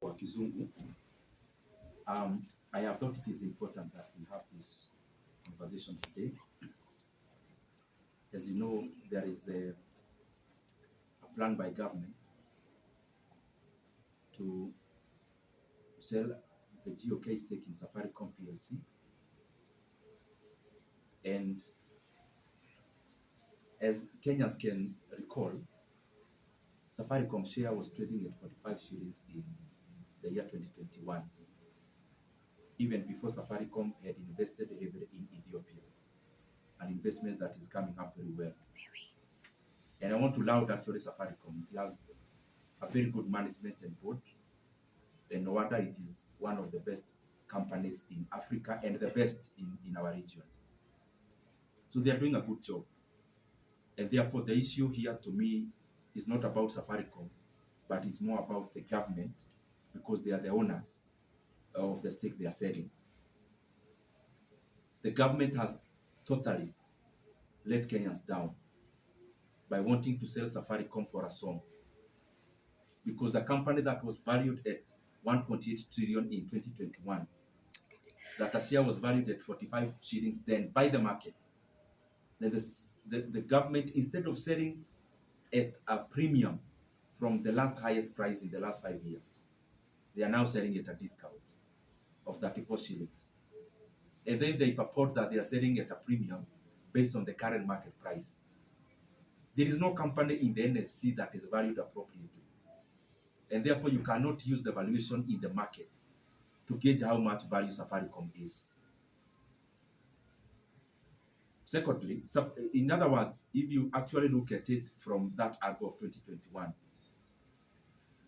Kwa Kizungu. I have thought it is important that we have this conversation today. As you know, there is a plan by government to sell the GOK stake in Safaricom PLC, and as Kenyans can recall, Safaricom share was trading at 45 shillings in the year 2021, even before Safaricom had invested heavily in Ethiopia, an investment that is coming up very well. And I want to laud actually Safaricom. It has a very good management and board, and no wonder it is one of the best companies in Africa and the best in our region. So they are doing a good job. And therefore the issue here to me is not about Safaricom, but it's more about the government, because they are the owners of the stake they are selling. The government has totally let Kenyans down by wanting to sell Safaricom for a song, because a company that was valued at 1.8 trillion in 2021, that a share was valued at 45 shillings then by the market. Then the government, instead of selling at a premium from the last highest price in the last 5 years, they are now selling at a discount of 34 shillings. And then they purport that they are selling at a premium based on the current market price. There is no company in the NSC that is valued appropriately. And therefore you cannot use the valuation in the market to gauge how much value Safaricom is. Secondly, in other words, if you actually look at it from that angle of 2021,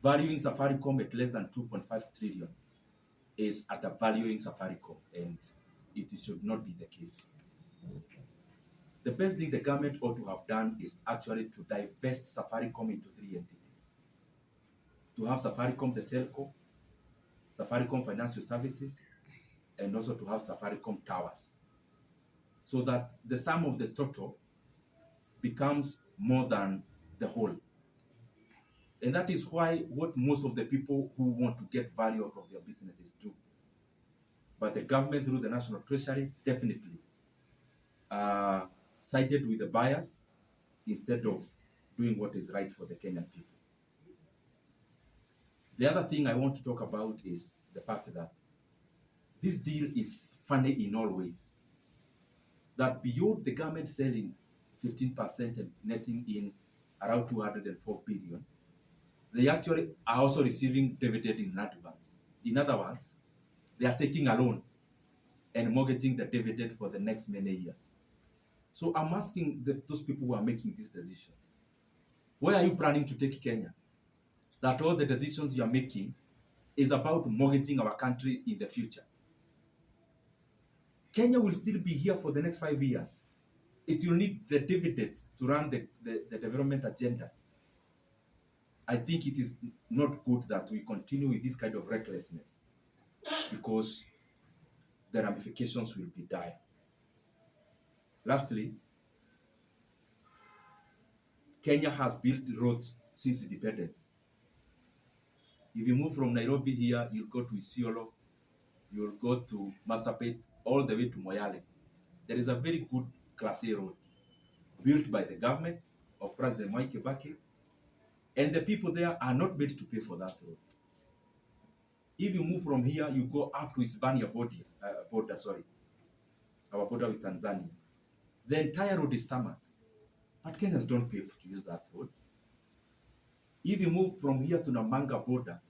valuing Safaricom at less than 2.5 trillion is at a valuing Safaricom, and it should not be the case. The best thing the government ought to have done is actually to divest Safaricom into 3 entities. To have Safaricom the telco, Safaricom Financial Services, and also to have Safaricom Towers, so that the sum of the total becomes more than the whole. And that is why what most of the people who want to get value out of their businesses do. But the government, through the National Treasury, definitely sided with the buyers instead of doing what is right for the Kenyan people. The other thing I want to talk about is the fact that this deal is funny in all ways. That beyond the government selling 15% and netting in around 204 billion, they actually are also receiving dividend in advance. In other words, they are taking a loan and mortgaging the dividend for the next many years. So I'm asking those people who are making these decisions, where are you planning to take Kenya? That all the decisions you are making is about mortgaging our country in the future. Kenya will still be here for the next 5 years. It will need the dividends to run the development agenda. I think it is not good that we continue with this kind of recklessness, because the ramifications will be dire. Lastly, Kenya has built roads since independence. If you move from Nairobi here, you'll go to Isiolo, you'll go to Marsabit, all the way to Moyale. There is a very good Class A road built by the government of President Mwai Kibaki, and the people there are not made to pay for that road. If you move from here, you go up to Hispania border, our border with Tanzania. The entire road is tarmac, but Kenyans don't pay to use that road. If you move from here to Namanga border,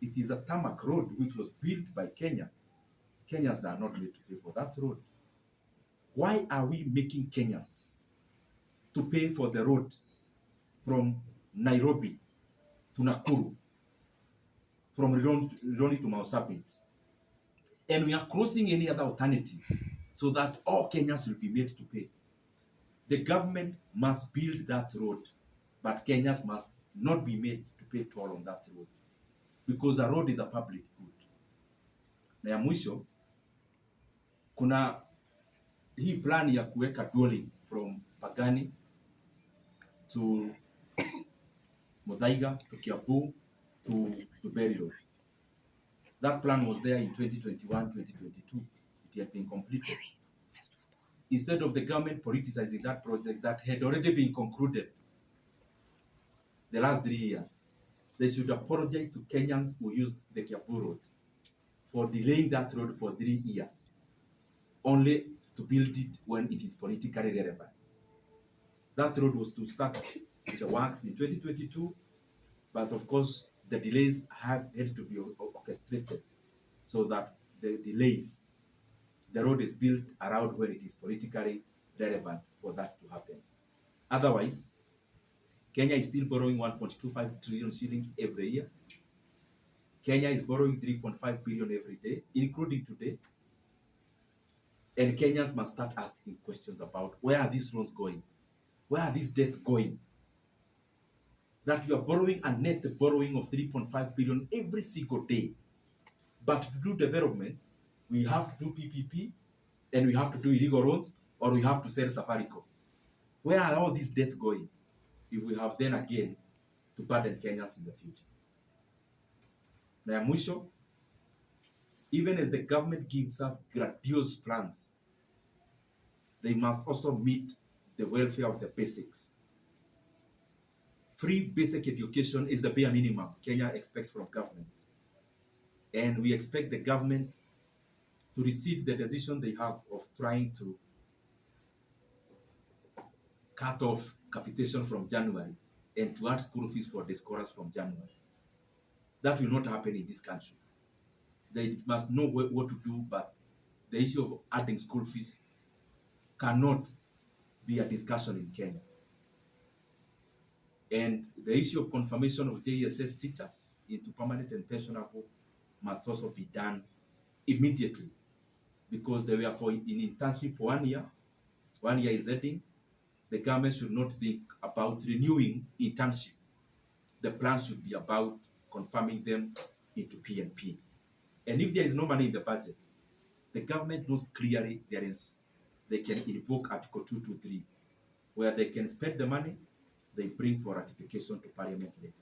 it is a tarmac road which was built by Kenya. Kenyans are not made to pay for that road. Why are we making Kenyans to pay for the road from Nairobi to Nakuru, from Rironi to Marsabit, and we are crossing any other alternative so that all Kenyans will be made to pay? The government must build that road, but Kenyans must not be made to pay toll on that road, because a road is a public good. Na ya mwisho, kuna hii plan ya kuweka dwelling from Pagani to Muthaiga to Kiambu to Burial. That plan was there in 2021, 2022. It had been completed. Instead of the government politicizing that project that had already been concluded the last 3 years, they should apologize to Kenyans who used the Kiambu Road for delaying that road for 3 years, only to build it when it is politically relevant. That road was to start the works in 2022, but of course, the delays had to be orchestrated so that the road is built around when it is politically relevant for that to happen. Otherwise, Kenya is still borrowing 1.25 trillion shillings every year. Kenya is borrowing 3.5 billion every day, including today. And Kenyans must start asking questions about where are these loans going? Where are these debts going? That you are borrowing a net borrowing of 3.5 billion every single day. But to do development, we have to do PPP, and we have to do illegal loans, or we have to sell safaricom. Where are all these debts going if we have then again to burden Kenyans in the future? Na ya mwisho, even as the government gives us grandiose plans, they must also meet the welfare of the basics. Free basic education is the bare minimum Kenya expects from government. And we expect the government to rescind the decision they have of trying to cut off capitation from January and to add school fees for the scholars from January. That will not happen in this country. They must know what to do, but the issue of adding school fees cannot be a discussion in Kenya. And the issue of confirmation of JSS teachers into permanent and pensionable must also be done immediately, because they were in internship for 1 year. 1 year is ending. The government should not think about renewing internship. The plan should be about confirming them into PNP. And if there is no money in the budget, the government knows clearly they can invoke Article 223, where they can spend the money they bring for ratification to Parliament later.